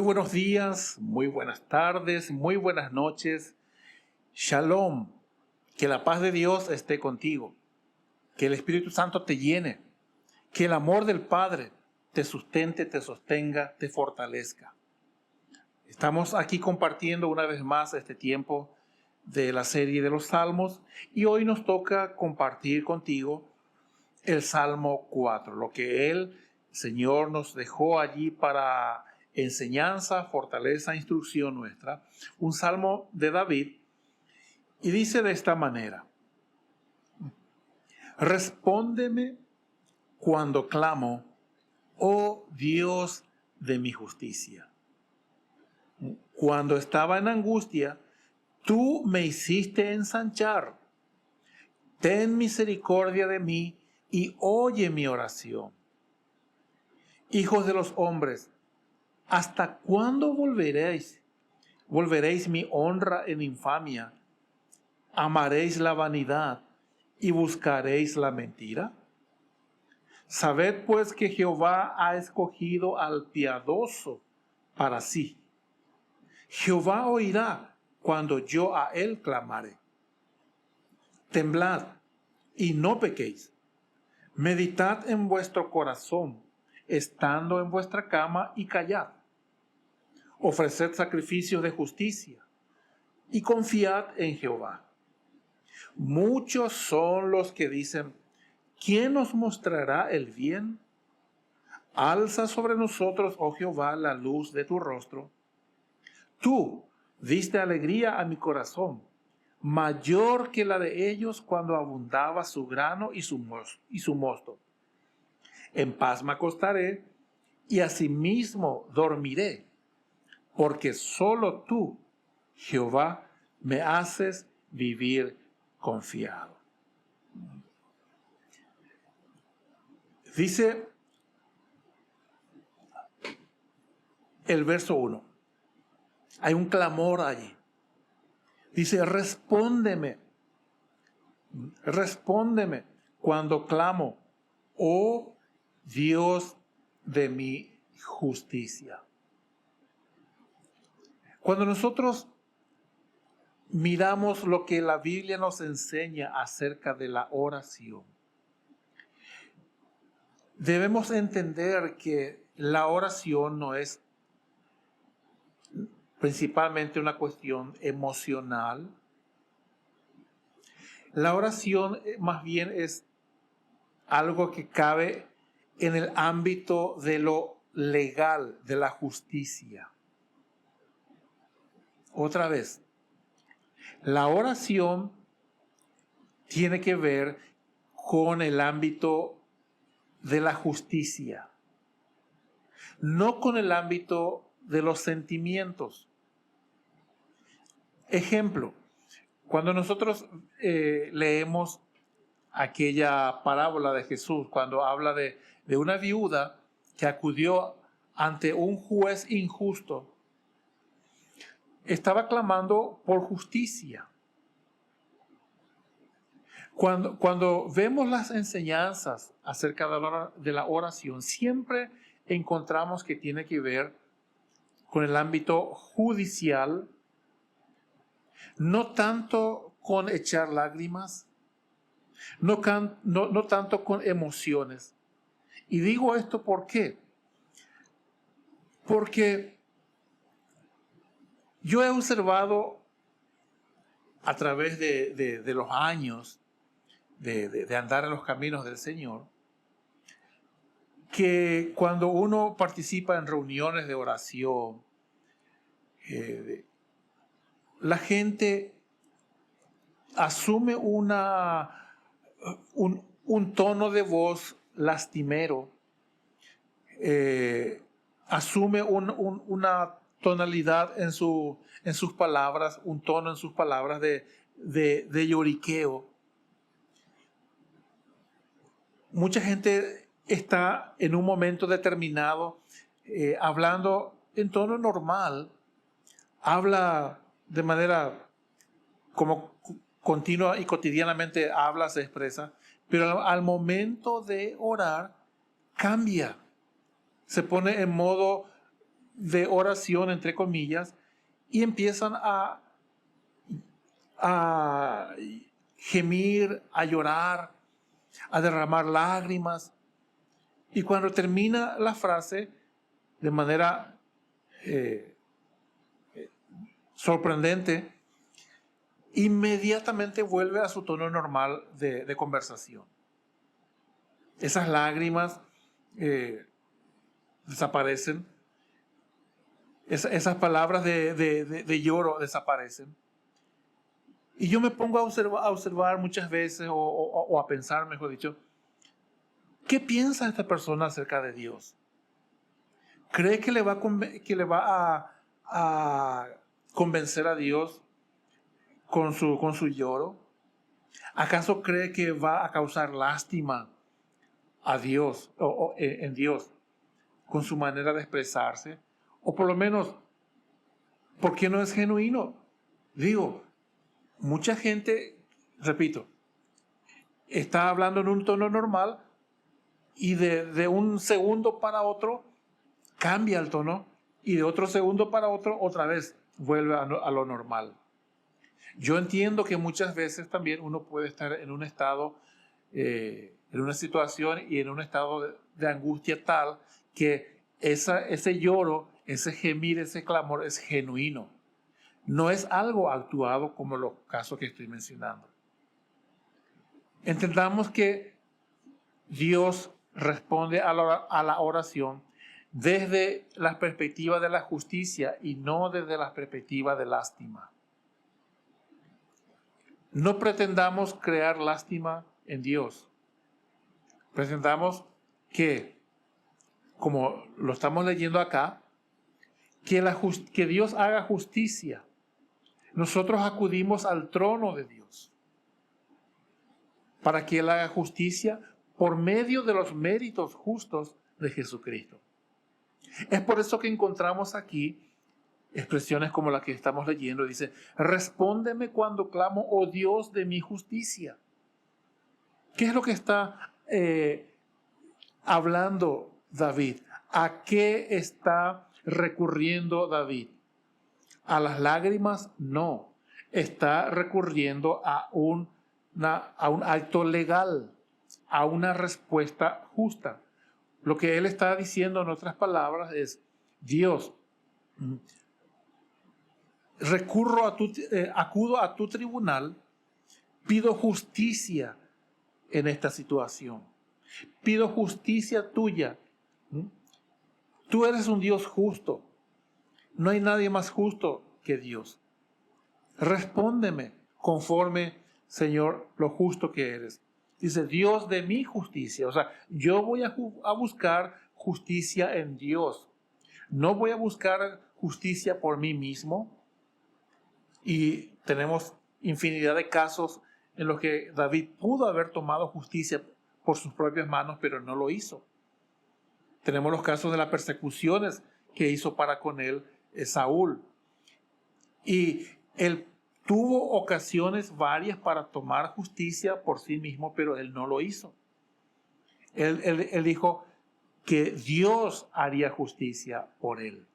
Muy buenos días, muy buenas tardes, muy buenas noches. Shalom, que la paz de Dios esté contigo, que el Espíritu Santo te llene, que el amor del Padre te sustente, te sostenga, te fortalezca. Estamos aquí compartiendo una vez más este tiempo de la serie de los Salmos y hoy nos toca compartir contigo el Salmo 4, lo que el Señor nos dejó allí para enseñanza, fortaleza, instrucción nuestra, un salmo de David, y dice de esta manera: respóndeme cuando clamo, oh Dios de mi justicia. Cuando estaba en angustia, tú me hiciste ensanchar. Ten misericordia de mí y oye mi oración. Hijos de los hombres, ¿hasta cuándo volveréis? ¿Volveréis mi honra en infamia? ¿Amaréis la vanidad y buscaréis la mentira? Sabed pues que Jehová ha escogido al piadoso para sí. Jehová oirá cuando yo a él clamare. Temblad y no pequéis. Meditad en vuestro corazón, estando en vuestra cama, y callad. Ofreced sacrificios de justicia y confiad en Jehová. Muchos son los que dicen: ¿quién nos mostrará el bien? Alza sobre nosotros, oh Jehová, la luz de tu rostro. Tú diste alegría a mi corazón, mayor que la de ellos cuando abundaba su grano y su mosto. En paz me acostaré y asimismo dormiré, porque solo tú, Jehová, me haces vivir confiado. Dice el verso 1. Hay un clamor allí. Dice: respóndeme cuando clamo, oh Dios de mi justicia. Cuando nosotros miramos lo que la Biblia nos enseña acerca de la oración, debemos entender que la oración no es principalmente una cuestión emocional. La oración más bien es algo que cabe en el ámbito de lo legal, de la justicia. Otra vez, la oración tiene que ver con el ámbito de la justicia, no con el ámbito de los sentimientos. Ejemplo, cuando nosotros leemos aquella parábola de Jesús, cuando habla de una viuda que acudió ante un juez injusto, estaba clamando por justicia. Cuando vemos las enseñanzas acerca de la oración, siempre encontramos que tiene que ver con el ámbito judicial, no tanto con echar lágrimas, no tanto con emociones. Y digo esto ¿por qué? Porque yo he observado a través de los años de andar en los caminos del Señor, que cuando uno participa en reuniones de oración, la gente asume un tono de voz lastimero, asume una tonalidad en sus palabras, un tono en sus palabras de lloriqueo. Mucha gente está en un momento determinado hablando en tono normal, habla de manera como continua y cotidianamente habla, se expresa, pero al momento de orar cambia, se pone en modo de oración, entre comillas, y empiezan a gemir, a llorar, a derramar lágrimas. Y cuando termina la frase, de manera sorprendente, inmediatamente vuelve a su tono normal de conversación. Esas lágrimas desaparecen. Esas palabras de lloro desaparecen. Y yo me pongo a observar muchas veces, o a pensar, mejor dicho, ¿qué piensa esta persona acerca de Dios? ¿Cree que le va a convencer a Dios con su lloro? ¿Acaso cree que va a causar lástima a Dios en Dios con su manera de expresarse? O por lo menos, ¿por qué no es genuino? Digo, mucha gente, repito, está hablando en un tono normal y de un segundo para otro cambia el tono y de otro segundo para otro otra vez vuelve a lo normal. Yo entiendo que muchas veces también uno puede estar en un estado, en una situación y en un estado de angustia tal que ese lloro, ese gemir, ese clamor es genuino. No es algo actuado como los casos que estoy mencionando. Entendamos que Dios responde a la oración desde la perspectiva de la justicia y no desde la perspectiva de lástima. No pretendamos crear lástima en Dios. Pretendamos que, como lo estamos leyendo acá, que Dios haga justicia. Nosotros acudimos al trono de Dios para que Él haga justicia por medio de los méritos justos de Jesucristo. Es por eso que encontramos aquí expresiones como la que estamos leyendo. Dice, respóndeme cuando clamo, oh Dios de mi justicia. ¿Qué es lo que está hablando David? ¿A qué está recurriendo David? ¿A las lágrimas? No. Está recurriendo a un acto legal, a una respuesta justa. Lo que él está diciendo en otras palabras es, Dios, acudo a tu tribunal, pido justicia en esta situación. Pido justicia tuya. Tú eres un Dios justo. No hay nadie más justo que Dios. Respóndeme conforme, Señor, lo justo que eres. Dice, Dios de mi justicia. O sea, yo voy a buscar justicia en Dios. No voy a buscar justicia por mí mismo. Y tenemos infinidad de casos en los que David pudo haber tomado justicia por sus propias manos, pero no lo hizo. Tenemos los casos de las persecuciones que hizo para con él Saúl. Y él tuvo ocasiones varias para tomar justicia por sí mismo, pero él no lo hizo. Él dijo que Dios haría justicia por él.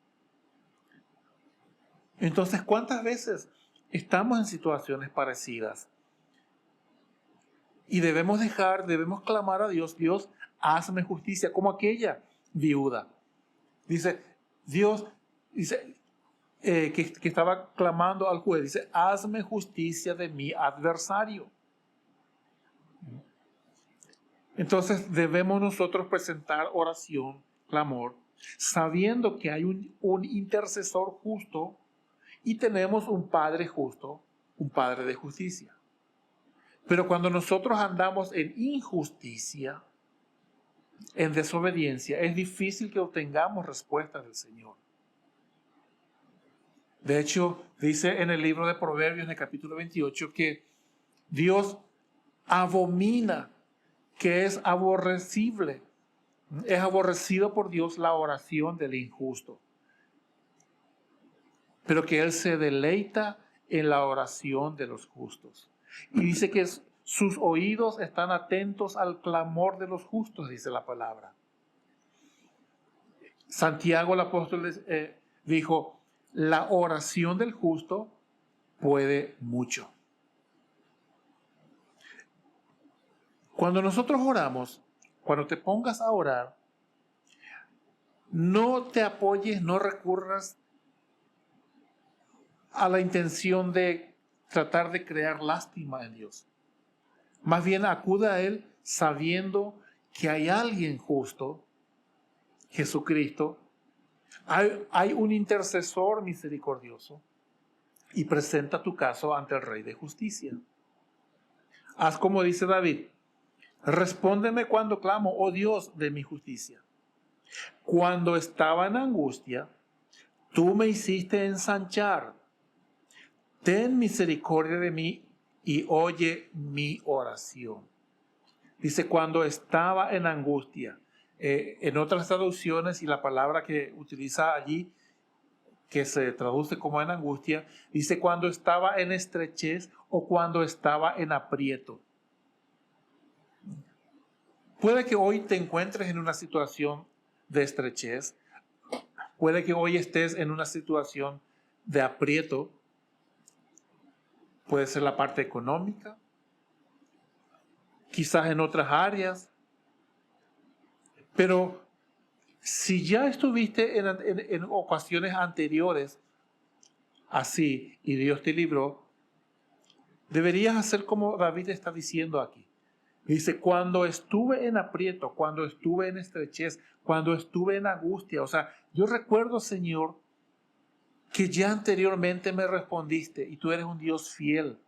Entonces, ¿cuántas veces estamos en situaciones parecidas? Y debemos clamar a Dios, Dios, hazme justicia, como aquella viuda. Dice, Dios, que estaba clamando al juez, dice, hazme justicia de mi adversario. Entonces debemos nosotros presentar oración, clamor, sabiendo que hay un intercesor justo y tenemos un Padre justo, un Padre de justicia. Pero cuando nosotros andamos en injusticia, en desobediencia, es difícil que obtengamos respuestas del Señor. De hecho, dice en el libro de Proverbios, en el capítulo 28, que Dios abomina, que es aborrecible. Es aborrecido por Dios la oración del injusto. Pero que Él se deleita en la oración de los justos. Y dice que sus oídos están atentos al clamor de los justos, dice la palabra. Santiago el apóstol Dijo, la oración del justo puede mucho. Cuando nosotros oramos, cuando te pongas a orar, no te apoyes, no recurras a la intención de tratar de crear lástima en Dios. Más bien acuda a Él sabiendo que hay alguien justo, Jesucristo, hay un intercesor misericordioso, y presenta tu caso ante el Rey de Justicia. Haz como dice David, respóndeme cuando clamo, oh Dios de mi justicia. Cuando estaba en angustia, tú me hiciste ensanchar. Ten misericordia de mí y oye mi oración. Dice, cuando estaba en angustia. En otras traducciones, y la palabra que utiliza allí, que se traduce como en angustia, dice cuando estaba en estrechez o cuando estaba en aprieto. Puede que hoy te encuentres en una situación de estrechez, puede que hoy estés en una situación de aprieto, puede ser la parte económica, quizás en otras áreas, pero si ya estuviste en ocasiones anteriores así y Dios te libró, deberías hacer como David está diciendo aquí. Dice, cuando estuve en aprieto, cuando estuve en estrechez, cuando estuve en angustia. O sea, yo recuerdo, Señor, que ya anteriormente me respondiste y tú eres un Dios fiel.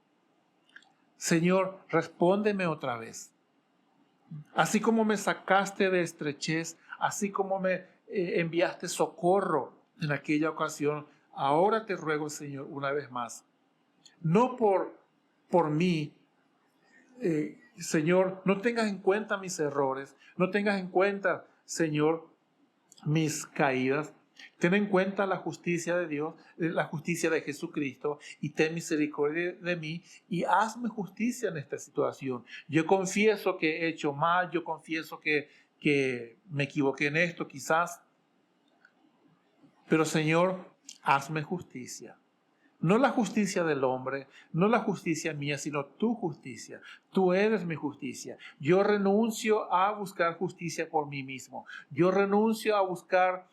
Señor, respóndeme otra vez. Así como me sacaste de estrechez, así como me enviaste socorro en aquella ocasión, ahora te ruego, Señor, una vez más. No por mí, Señor, no tengas en cuenta mis errores, no tengas en cuenta, Señor, mis caídas. Ten en cuenta la justicia de Dios, la justicia de Jesucristo, y ten misericordia de mí y hazme justicia en esta situación. Yo confieso que he hecho mal, yo confieso que me equivoqué en esto quizás, pero Señor, hazme justicia. No la justicia del hombre, no la justicia mía, sino tu justicia. Tú eres mi justicia. Yo renuncio a buscar justicia por mí mismo. Yo renuncio a buscar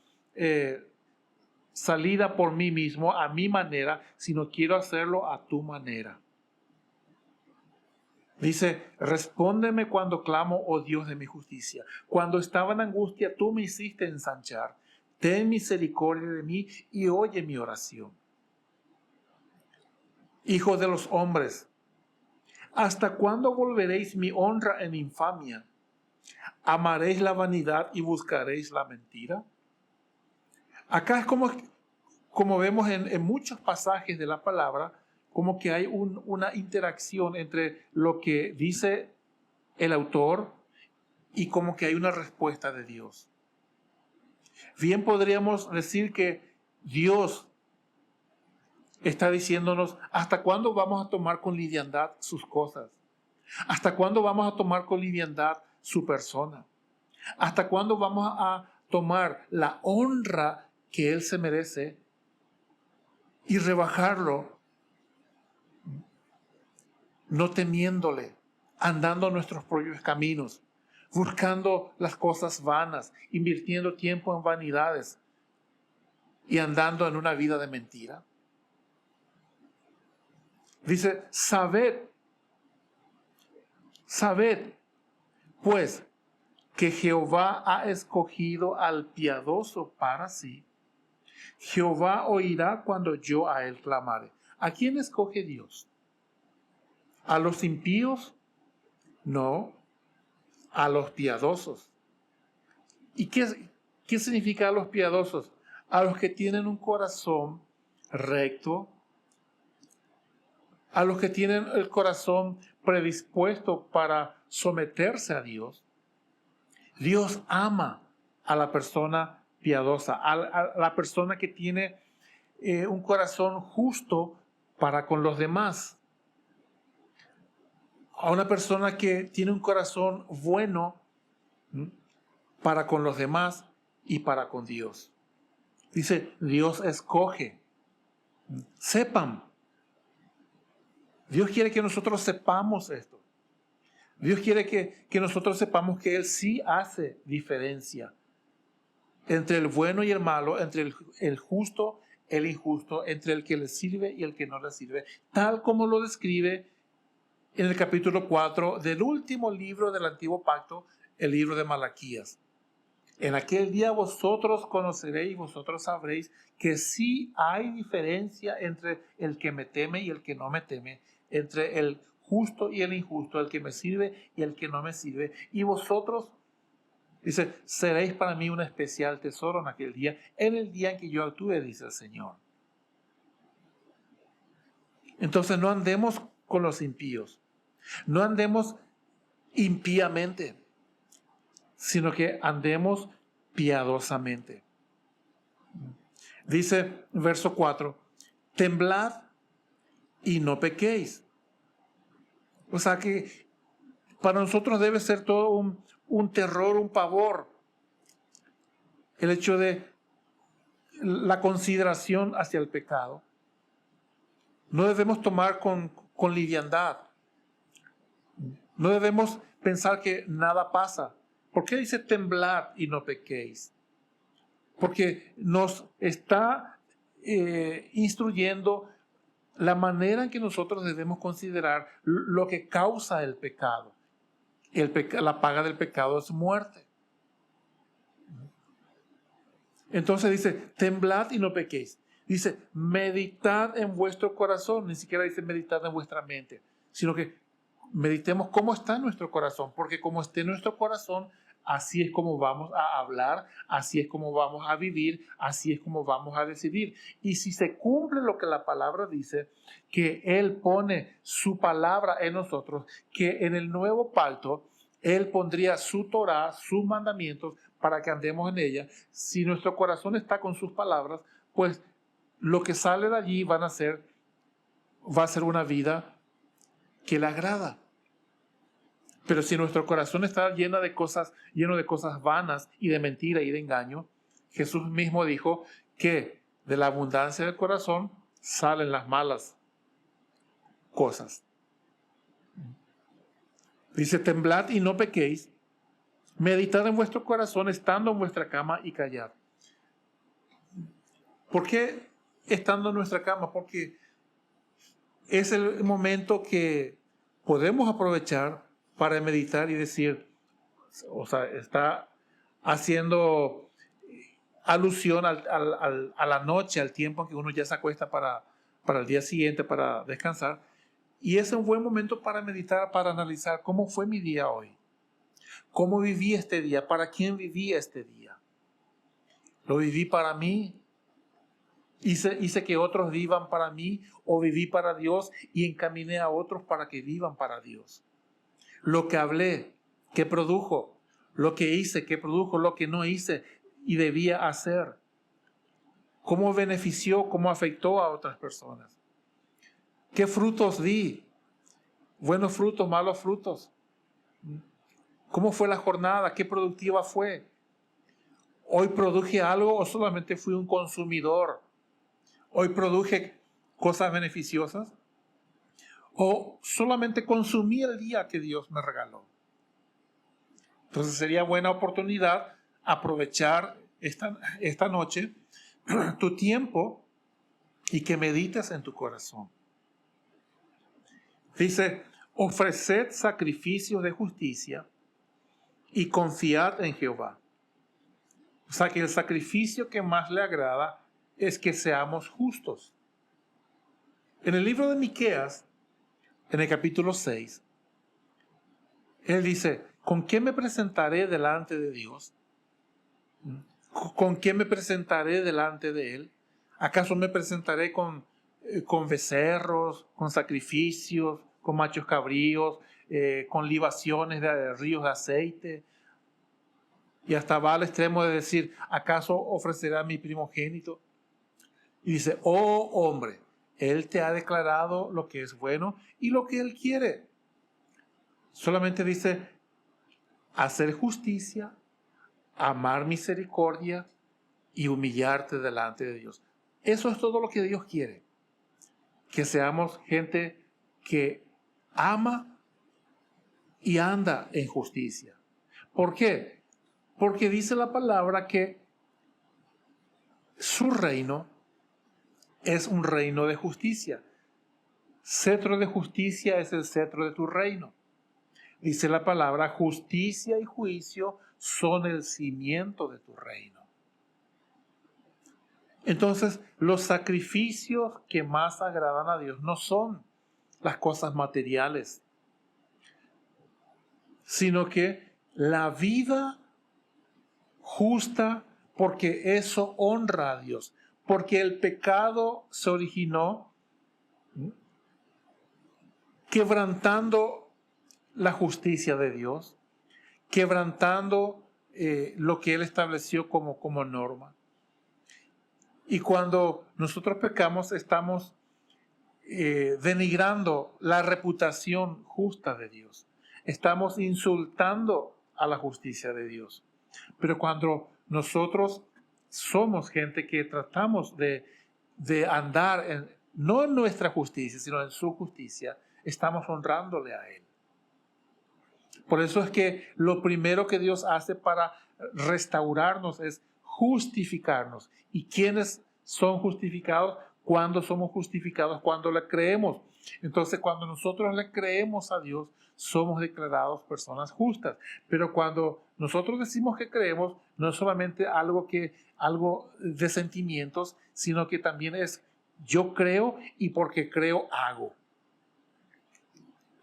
salida por mí mismo, a mi manera, sino quiero hacerlo a tu manera. Dice, respóndeme cuando clamo, oh Dios de mi justicia. Cuando estaba en angustia, tú me hiciste ensanchar. Ten misericordia de mí y oye mi oración. Hijos de los hombres, ¿hasta cuándo volveréis mi honra en infamia? ¿Amaréis la vanidad y buscaréis la mentira? Acá es como vemos en muchos pasajes de la palabra, como que hay una interacción entre lo que dice el autor y como que hay una respuesta de Dios. Bien podríamos decir que Dios está diciéndonos, ¿hasta cuándo vamos a tomar con liviandad sus cosas? ¿Hasta cuándo vamos a tomar con liviandad su persona? ¿Hasta cuándo vamos a tomar la honra que Él se merece y rebajarlo, no temiéndole, andando nuestros propios caminos, buscando las cosas vanas, invirtiendo tiempo en vanidades y andando en una vida de mentira? Dice, sabed, pues, que Jehová ha escogido al piadoso para sí. Jehová oirá cuando yo a él clamare. ¿A quién escoge Dios? ¿A los impíos? No, a los piadosos. ¿Y qué significa a los piadosos? A los que tienen un corazón recto, a los que tienen el corazón predispuesto para someterse a Dios. Dios ama a la persona piadosa, a la persona que tiene un corazón justo para con los demás, a una persona que tiene un corazón bueno para con los demás y para con Dios. Dice, Dios escoge. Sepan. Dios quiere que nosotros sepamos esto. Dios quiere que nosotros sepamos que Él sí hace diferencia entre el bueno y el malo, entre el justo, el injusto, entre el que le sirve y el que no le sirve, tal como lo describe en el capítulo 4 del último libro del Antiguo Pacto, el libro de Malaquías. En aquel día vosotros conoceréis, vosotros sabréis que sí hay diferencia entre el que me teme y el que no me teme, entre el justo y el injusto, el que me sirve y el que no me sirve. Y vosotros, dice, seréis para mí un especial tesoro en aquel día, en el día en que yo actúe, dice el Señor. Entonces no andemos con los impíos, no andemos impíamente, sino que andemos piadosamente. Dice verso 4, temblad y no pequéis. O sea que para nosotros debe ser todo un terror, un pavor, el hecho de la consideración hacia el pecado. No debemos tomar con liviandad. No debemos pensar que nada pasa. ¿Por qué dice temblad y no pequéis? Porque nos está instruyendo la manera en que nosotros debemos considerar lo que causa el pecado. La paga del pecado es muerte. Entonces dice, temblad y no pequéis. Dice, meditad en vuestro corazón. Ni siquiera dice meditad en vuestra mente, sino que meditemos cómo está nuestro corazón, porque como esté nuestro corazón, así es como vamos a hablar, así es como vamos a vivir, así es como vamos a decidir. Y si se cumple lo que la palabra dice, que Él pone su palabra en nosotros, que en el nuevo pacto Él pondría su Torah, sus mandamientos, para que andemos en ella. Si nuestro corazón está con sus palabras, pues lo que sale de allí va a ser una vida que le agrada. Pero si nuestro corazón está lleno de cosas vanas y de mentira y de engaño, Jesús mismo dijo que de la abundancia del corazón salen las malas cosas. Dice, temblad y no pequéis, meditad en vuestro corazón estando en vuestra cama y callad. ¿Por qué estando en nuestra cama? Porque es el momento que podemos aprovechar para meditar y decir, o sea, está haciendo alusión a la noche, al tiempo en que uno ya se acuesta para el día siguiente, para descansar. Y es un buen momento para meditar, para analizar cómo fue mi día hoy. ¿Cómo viví este día? ¿Para quién viví este día? ¿Lo viví para mí? ¿Hice que otros vivan para mí o viví para Dios y encaminé a otros para que vivan para Dios? Lo que hablé, ¿qué produjo? Lo que hice, ¿qué produjo? Lo que no hice y debía hacer. ¿Cómo benefició, cómo afectó a otras personas? ¿Qué frutos di? ¿Buenos frutos, malos frutos? ¿Cómo fue la jornada? ¿Qué productiva fue? ¿Hoy produje algo o solamente fui un consumidor? ¿Hoy produje cosas beneficiosas? ¿O solamente consumí el día que Dios me regaló? Entonces sería buena oportunidad aprovechar esta noche tu tiempo y que medites en tu corazón. Dice, ofreced sacrificios de justicia y confiad en Jehová. O sea que el sacrificio que más le agrada es que seamos justos. En el libro de Miqueas, en el capítulo 6, él dice, ¿con qué me presentaré delante de Dios? ¿Con qué me presentaré delante de Él? ¿Acaso me presentaré con becerros, con sacrificios, con machos cabríos, con libaciones de ríos de aceite? Y hasta va al extremo de decir, ¿acaso ofrecerá mi primogénito? Y dice, oh hombre, Él te ha declarado lo que es bueno y lo que Él quiere. Solamente dice, hacer justicia, amar misericordia y humillarte delante de Dios. Eso es todo lo que Dios quiere. Que seamos gente que ama y anda en justicia. ¿Por qué? Porque dice la palabra que su reino es un reino de justicia. Cetro de justicia es el cetro de tu reino. Dice la palabra, justicia y juicio son el cimiento de tu reino. Entonces, los sacrificios que más agradan a Dios no son las cosas materiales, sino que la vida justa, porque eso honra a Dios, porque el pecado se originó quebrantando la justicia de Dios, quebrantando lo que Él estableció como norma. Y cuando nosotros pecamos, estamos denigrando la reputación justa de Dios. Estamos insultando a la justicia de Dios. Pero cuando nosotros somos gente que tratamos de andar no en nuestra justicia, sino en su justicia, estamos honrándole a Él. Por eso es que lo primero que Dios hace para restaurarnos es justificarnos. ¿Y quiénes son justificados? Cuando somos justificados, cuando le creemos. Entonces, cuando nosotros le creemos a Dios, somos declarados personas justas. Pero cuando nosotros decimos que creemos, no es solamente algo de sentimientos, sino que también es yo creo y porque creo hago.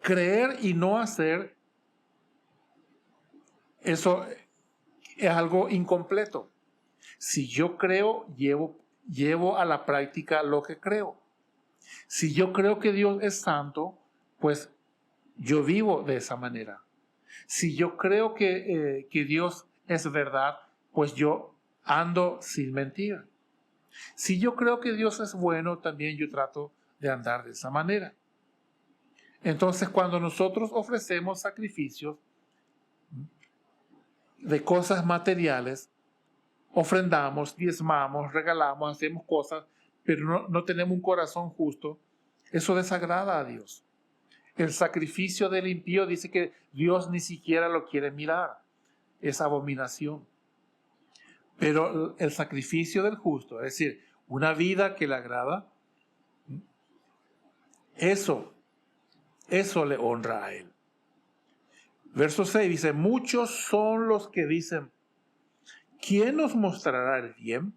Creer y no hacer, eso es algo incompleto. Si yo creo, llevo a la práctica lo que creo. Si yo creo que Dios es santo, pues yo vivo de esa manera. Si yo creo que Dios es verdad, pues yo ando sin mentir. Si yo creo que Dios es bueno, también yo trato de andar de esa manera. Entonces, cuando nosotros ofrecemos sacrificios de cosas materiales, ofrendamos, diezmamos, regalamos, hacemos cosas, pero no tenemos un corazón justo, eso desagrada a Dios. El sacrificio del impío dice que Dios ni siquiera lo quiere mirar. Es abominación. Pero el sacrificio del justo, es decir, una vida que le agrada, eso le honra a Él. Verso 6 dice, muchos son los que dicen, ¿quién nos mostrará el bien?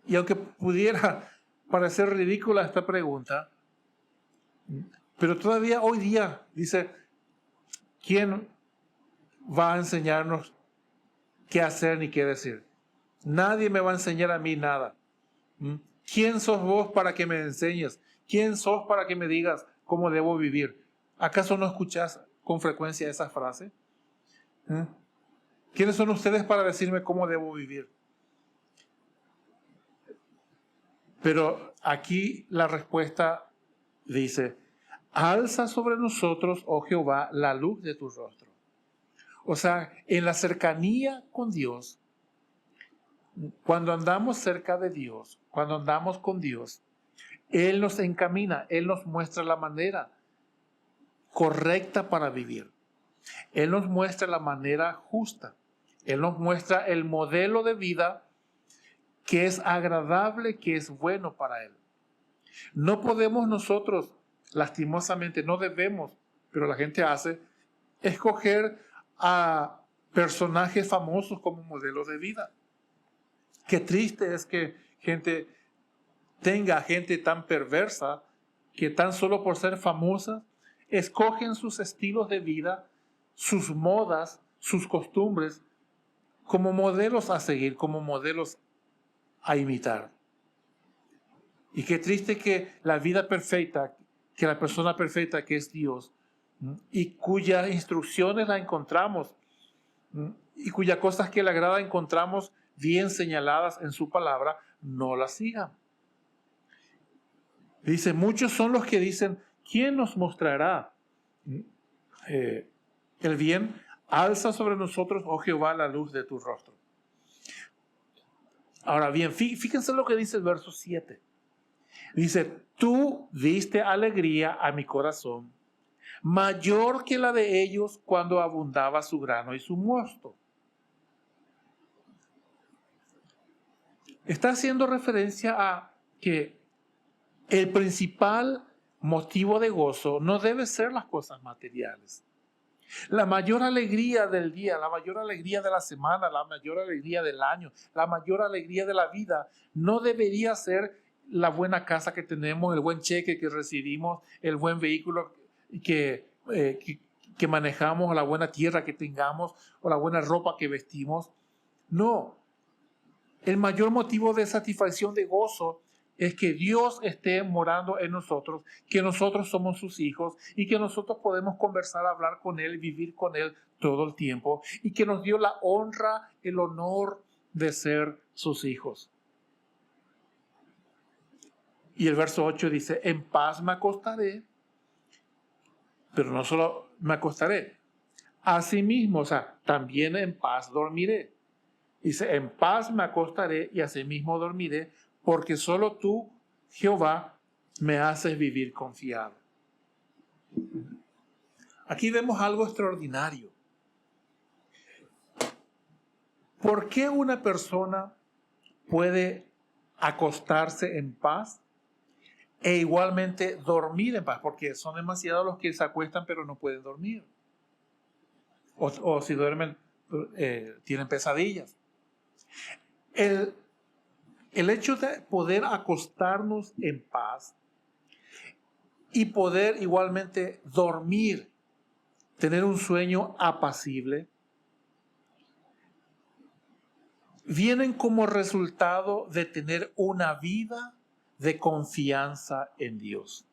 Y aunque pudiera parecer ridícula esta pregunta, pero todavía hoy día dice, ¿quién va a enseñarnos qué hacer ni qué decir? Nadie me va a enseñar a mí nada. ¿Quién sos vos para que me enseñes? ¿Quién sos para que me digas cómo debo vivir? ¿Acaso no escuchás con frecuencia esa frase? ¿Quiénes son ustedes para decirme cómo debo vivir? Pero aquí la respuesta dice, alza sobre nosotros, oh Jehová, la luz de tu rostro. O sea, en la cercanía con Dios, cuando andamos cerca de Dios, cuando andamos con Dios, Él nos encamina, Él nos muestra la manera correcta para vivir. Él nos muestra la manera justa. Él nos muestra el modelo de vida que es agradable, que es bueno para Él. No podemos nosotros, lastimosamente, no debemos, pero la gente hace, escoger a personajes famosos como modelos de vida. Qué triste es que tenga gente tan perversa que tan solo por ser famosas escogen sus estilos de vida, sus modas, sus costumbres como modelos a seguir, como modelos a imitar. Y qué triste que la vida perfecta, que la persona perfecta que es Dios, y cuyas instrucciones la encontramos, y cuyas cosas que le agrada encontramos bien señaladas en su palabra, no las sigan. Dice, muchos son los que dicen, ¿quién nos mostrará el bien? Alza sobre nosotros, oh Jehová, la luz de tu rostro. Ahora bien, fíjense lo que dice el verso 7. Dice, tú diste alegría a mi corazón, mayor que la de ellos cuando abundaba su grano y su mosto. Está haciendo referencia a que el principal motivo de gozo no debe ser las cosas materiales. La mayor alegría del día, la mayor alegría de la semana, la mayor alegría del año, la mayor alegría de la vida no debería ser la buena casa que tenemos, el buen cheque que recibimos, el buen vehículo que manejamos, o la buena tierra que tengamos, o la buena ropa que vestimos. No, el mayor motivo de satisfacción, de gozo, es que Dios esté morando en nosotros, que nosotros somos sus hijos y que nosotros podemos conversar, hablar con Él, vivir con Él todo el tiempo y que nos dio la honra, el honor de ser sus hijos. Y el verso 8 dice, en paz me acostaré, pero no solo me acostaré, asimismo, o sea, también en paz dormiré. Dice, en paz me acostaré y asimismo dormiré, porque solo tú, Jehová, me haces vivir confiado. Aquí vemos algo extraordinario. ¿Por qué una persona puede acostarse en paz e igualmente dormir en paz? Porque son demasiados los que se acuestan pero no pueden dormir. O si duermen, tienen pesadillas. El hecho de poder acostarnos en paz y poder igualmente dormir, tener un sueño apacible, vienen como resultado de tener una vida de confianza en Dios.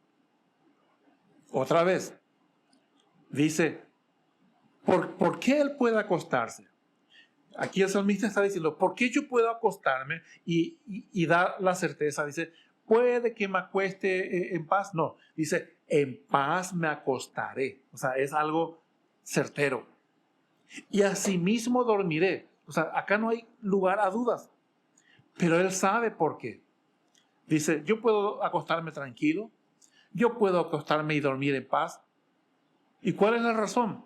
Otra vez, dice, ¿por qué él puede acostarse? Aquí el salmista está diciendo, ¿por qué yo puedo acostarme y dar la certeza? Dice, ¿puede que me acueste en paz? No, dice, en paz me acostaré. O sea, es algo certero. Y asimismo dormiré. O sea, acá no hay lugar a dudas. Pero él sabe por qué. Dice, yo puedo acostarme tranquilo. Yo puedo acostarme y dormir en paz. ¿Y cuál es la razón?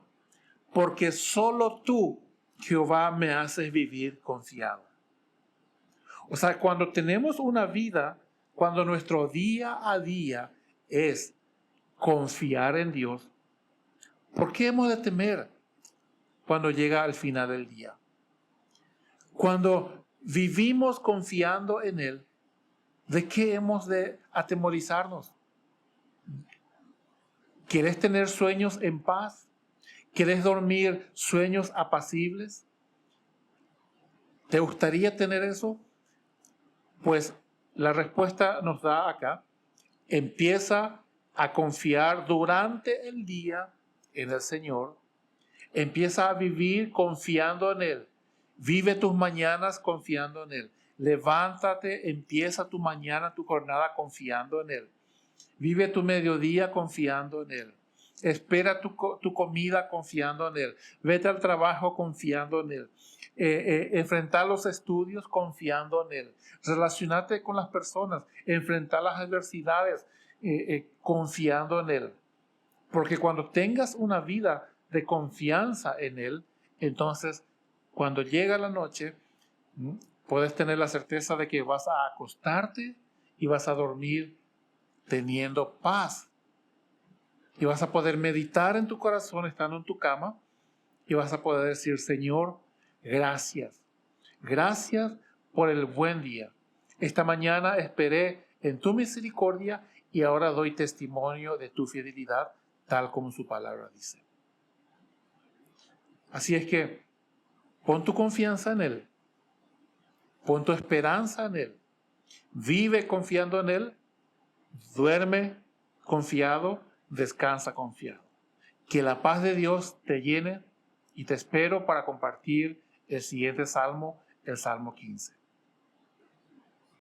Porque solo tú, Jehová, me haces vivir confiado. O sea, cuando tenemos una vida, cuando nuestro día a día es confiar en Dios, ¿por qué hemos de temer cuando llega al final del día? Cuando vivimos confiando en Él, ¿de qué hemos de atemorizarnos? ¿Quieres tener sueños en paz? ¿Quieres dormir sueños apacibles? ¿Te gustaría tener eso? Pues la respuesta nos da acá. Empieza a confiar durante el día en el Señor. Empieza a vivir confiando en Él. Vive tus mañanas confiando en Él. Levántate, empieza tu mañana, tu jornada confiando en Él. Vive tu mediodía confiando en Él. Espera tu comida confiando en Él. Vete al trabajo confiando en Él. Enfrentar los estudios confiando en Él. Relacionarte con las personas. Enfrentar las adversidades confiando en Él. Porque cuando tengas una vida de confianza en Él, entonces cuando llega la noche, puedes tener la certeza de que vas a acostarte y vas a dormir teniendo paz. Y vas a poder meditar en tu corazón estando en tu cama y vas a poder decir, Señor, gracias. Gracias por el buen día. Esta mañana esperé en tu misericordia y ahora doy testimonio de tu fidelidad, tal como su palabra dice. Así es que pon tu confianza en Él. Pon tu esperanza en Él. Vive confiando en Él. Duerme confiado. Descansa confiado. Que la paz de Dios te llene y te espero para compartir el siguiente salmo, el Salmo 15.